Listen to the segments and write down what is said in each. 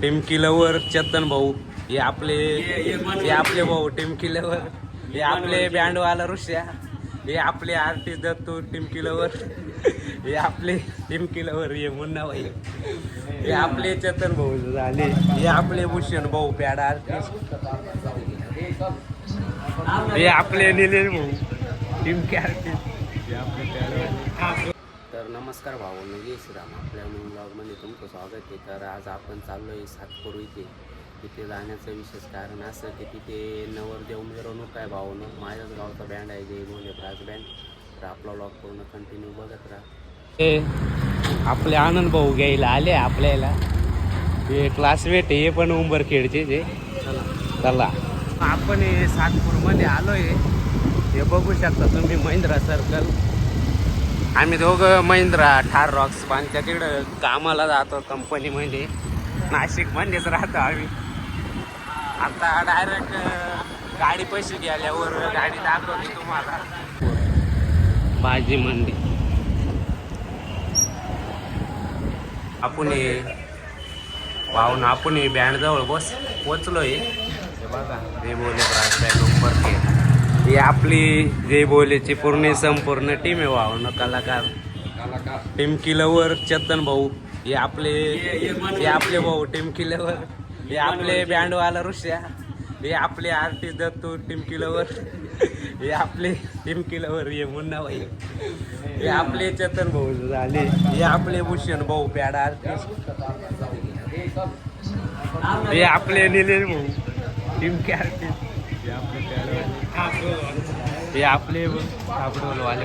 टिमकी lover Chetan भाऊ, हे आपले भाऊ टिमकी लवर, हे आपले बँडवाला ऋषा, हे आपले आर्टिस्ट दत्तू टिमकी लवर, हे आपले टिमकी लवर, हे मुन्ना भाई, हे आपले चेतन भाऊ झाले, हे आपले भूषण भाऊ पॅड आर्टिस्ट, हे आपले निलेश भाऊ टिमकी आर्टिस्ट, हे आपले पॅड. तर नमस्कार भावांनो, जय श्रीराम. आपल्या ब्लॉगमध्ये तुमचं स्वागत आहे. तर आज आपण चाललो आहे सातपूर इथे. तिथे जाण्याचं विशेष कारण असं की तिथे नवरदेव मिरवणूक आहे भावांनो. माझ्याच गावचा बँड आहे जय बोले ब्रास बँड. तर आपला ब्लॉग पूर्ण कंटिन्यू बघत राहा. हे आपले आनंद भाऊ घ्यायला आले आपल्याला. हे क्लासमेट हे पण उंबरखेडचे जे. चला आपण सातपूरमध्ये आलो आहे. हे बघू शकता तुम्ही महिंद्रा सर्कल. आम्ही दोघं महिंद्रा ठार रॉक्स बांधच्या तिकडं कामाला जातो कंपनीमध्ये. नाशिकमध्येच राहतो आम्ही. आता डायरेक्ट गाडी पैसे गेल्यावर गाडी दाखवली तुम्हाला. भाजी मंडी आपण पाहून आपण बँडजवळ पोचलोय. बघा जय बोले ब्रास बँड उंबरखेड. ही आपली जय बोलेची संपूर्ण टीम आहे भावना. कलाकार टिमकी लवर चेतन भाऊ, हे आपले भाऊ टिमकी लवर, हे आपले बँडवाला ऋषा, हे आपले आर्टिस्ट दत्तू टिमकी लवर, हे आपले टिमकी लवर, हे मुन्ना भाई, हे आपले चेतन भाऊ झाले, हे आपले भूषण भाऊ पॅड आर्टिस्ट, हे आपले निलेश भाऊ टिमकी आर्टिस्ट, हे आपले साबडोलवाले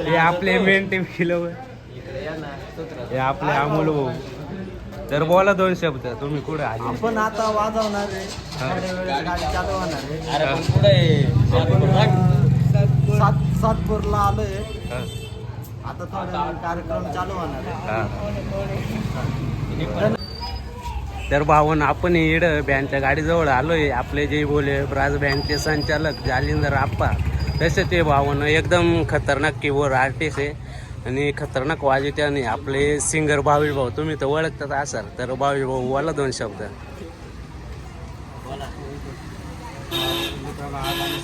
हे आपले मेन टीम किलो, हे आपले अमोल भाऊ. तर बोला दोन शब्द. तुम्ही कुठे आले? आपण आता वाजवणार आहे, गाडी चालवणार आहे. सातपूरला आलोय. आता थोडा कार्यक्रम चालू होणार आहे. तर भावन आपण इड बँडच्या गाडीजवळ आलोय. आपले जे बोले ब्रास बँडचे संचालक जालिंदर आप्पा. तसे ते भावन एकदम खतरनाक कीबोर्ड आर्टिस्ट आहे आणि खतरनाक वाजवते. आणि आपले सिंगर भावी भाऊ तुम्ही तर ओळखतात असाल. तर भावी भाऊ बोला दोन शब्द.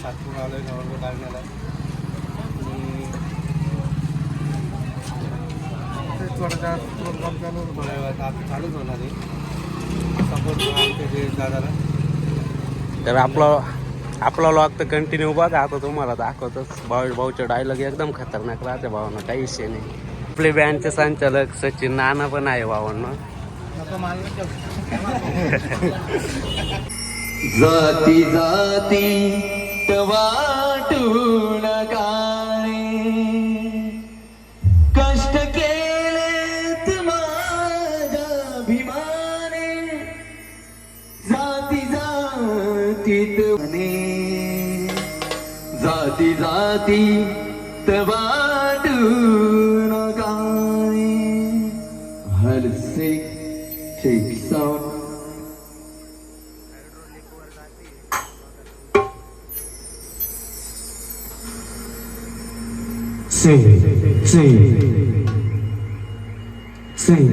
सातपूर आलोय नवरदेव लागण्याला. थोडा चालूच होणार आहे. तर आपला लॉग तर कंटिन्यू बघा. आता तुम्हाला दाखवतोच. भाऊचे डायलॉग एकदम खतरनाक राहते भावांना. काही विषय नाही. आपले बँडचे संचालक सचिन नाना पण आहे भावांना. जाती जाती वाटून काळे कष्ट केलेत माझ्या भीमाने. जाती जातीत जाती जातीत वाटून काळे. हर सिक साऊंड. Sing.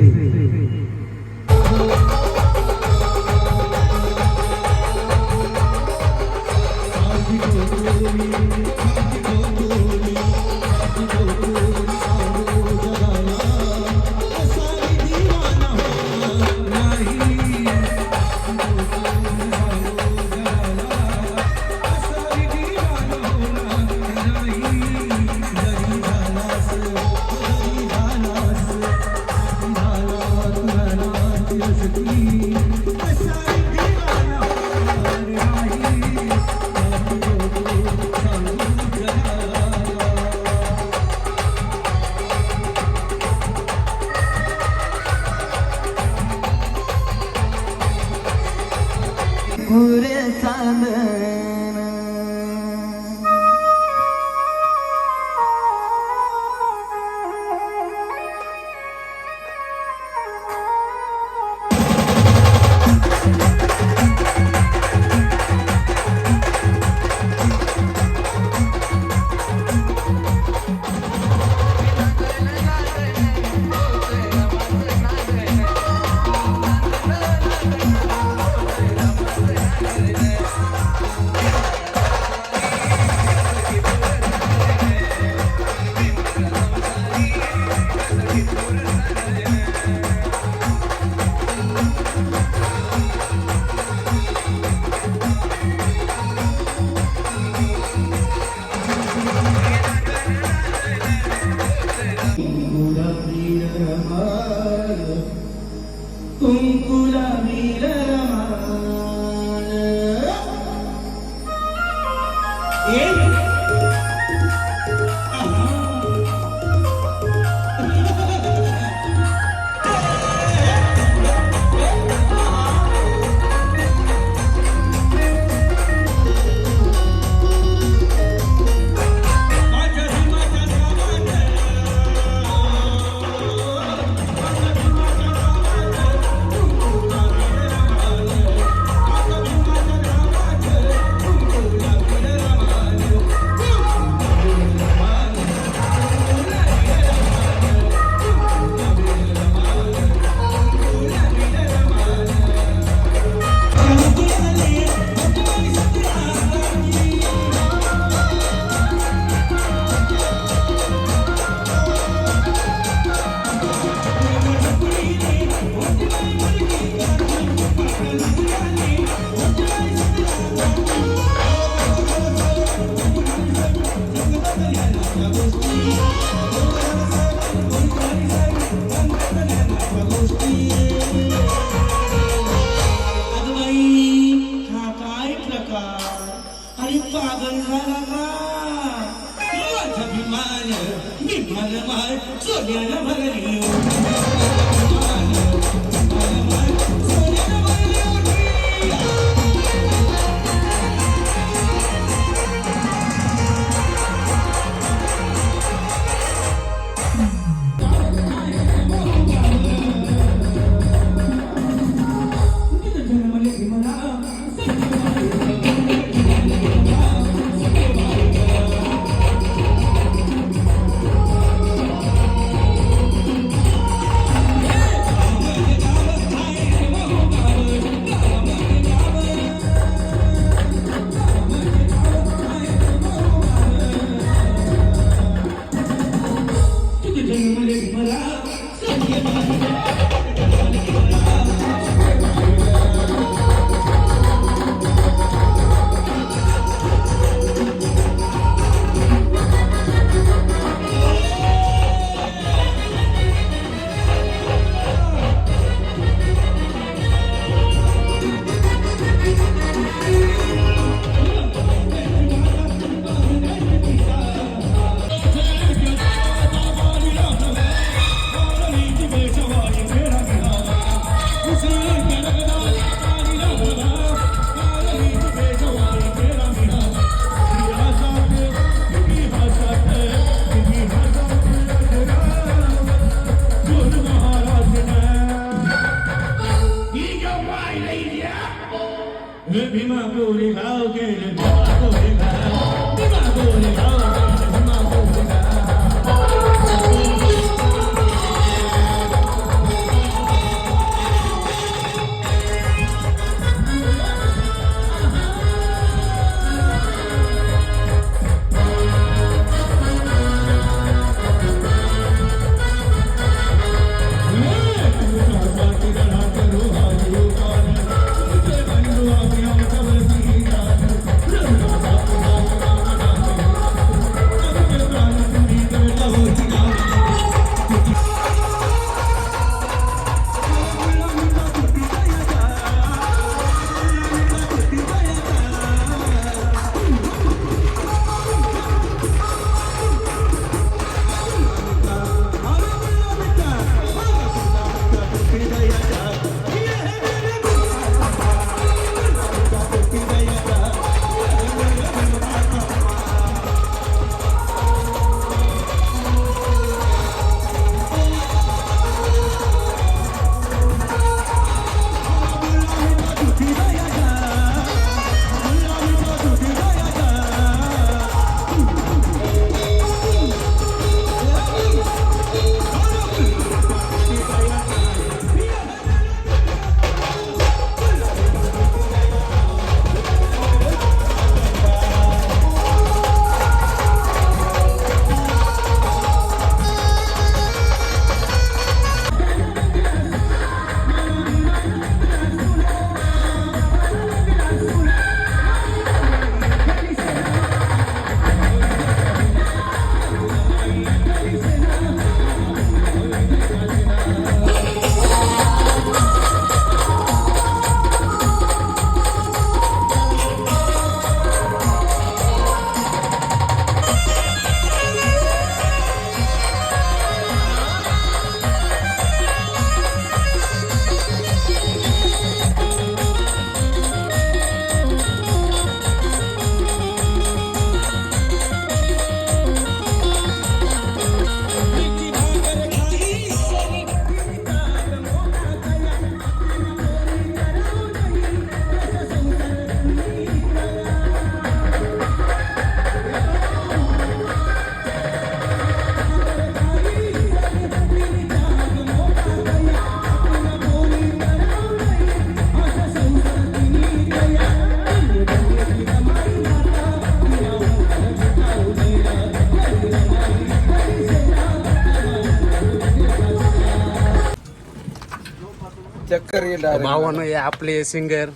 चक्कर येईल भावानं हे आपले सिंगर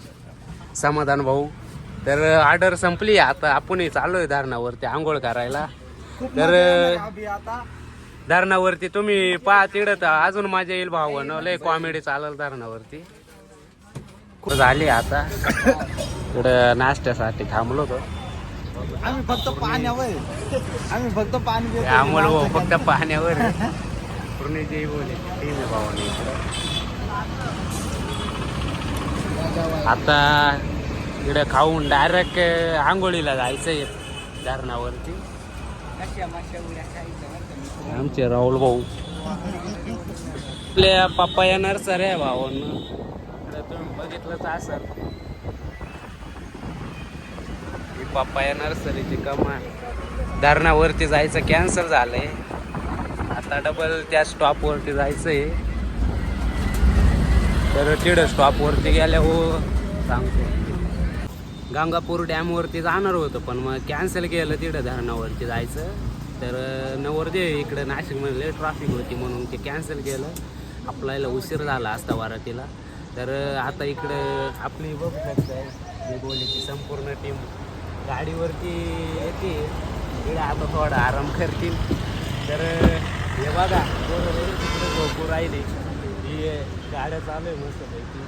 समाधान भाऊ. तर ऑर्डर संपली आता आपणही चाललोय धरणावरती आंघोळ करायला. तर आता धरणावरती तुम्ही पहा तिकडं अजून मजा येईल भावानं. लय कॉमेडी चालेल धरणावरती. झाली आता तिकडं नाश्त्यासाठी थांबलो होतो. आम्ही फक्त पाण्यावर आम्ही फक्त पाणी अमोल भाऊ फक्त पाण्यावर संपूर्ण जय बोले टीम आहे भावाने इकडं. आता इकडे खाऊन डायरेक्ट आंघोळीला जायचं आहे धरणावरती. आमचे राहुल भाऊ आपल्या पप्पा नर्सरी आहे भावांना. इकडे तुम्ही बघितलंच असाल ही पप्पा नर्सरीची कमान. धरणावरती जायचं कॅन्सल झालंय. आता डबल त्या स्टॉपवरती जायचं आहे. तर तिकडं स्टॉपवरती गेल्या हो सांगतो गंगापूर डॅमवरती जाणार होतं पण मग कॅन्सल केलं तिकडं धरणावरती जायचं. तर नवरदेव इकडं नाशिकमध्ये ट्रॅफिक होती म्हणून ते कॅन्सल केलं. आपल्याला उशीर झाला असता वारातीला. तर आता इकडं आपली बघू शकताय गोलीची संपूर्ण टीम गाडीवरती येते. इकडे आता थोडा आराम करतील. तर हे बघा तिकडे झोपू राहिली. ही गाड्या चालू आहे मस्तपैकी.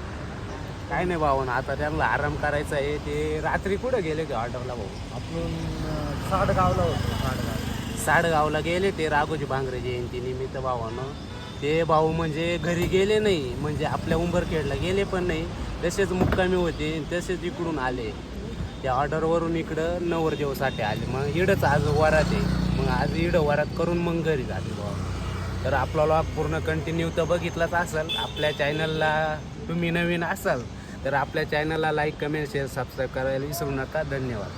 काय नाही भाऊ ना आता त्यांना आराम करायचा आहे. ते रात्री कुठं गेले ते ऑर्डरला भाऊ? आपण साडगावला होतो. साडगावला गेले ते राघोजी भांगरे जयंती निमित्त भावानं. ते भाऊ म्हणजे घरी गेले नाही म्हणजे आपल्या उंबरखेडला गेले पण नाही. तसेच मुक्कामी होते तसेच इकडून आले. त्या ऑर्डरवरून इकडं नवरदेवसाठी आले. मग इकडंच आज वरात आहे. मग आज इकडं वरात करून मग घरी झाले भाऊ. तर आपला व्लॉग पूर्ण कंटिन्यू तर बघितलाच असाल. आपल्या चॅनलला तुम्ही नवीन असाल तर आपल्या चॅनलला लाईक कमेंट शेअर सबस्क्राईब करायला विसरू नका. धन्यवाद.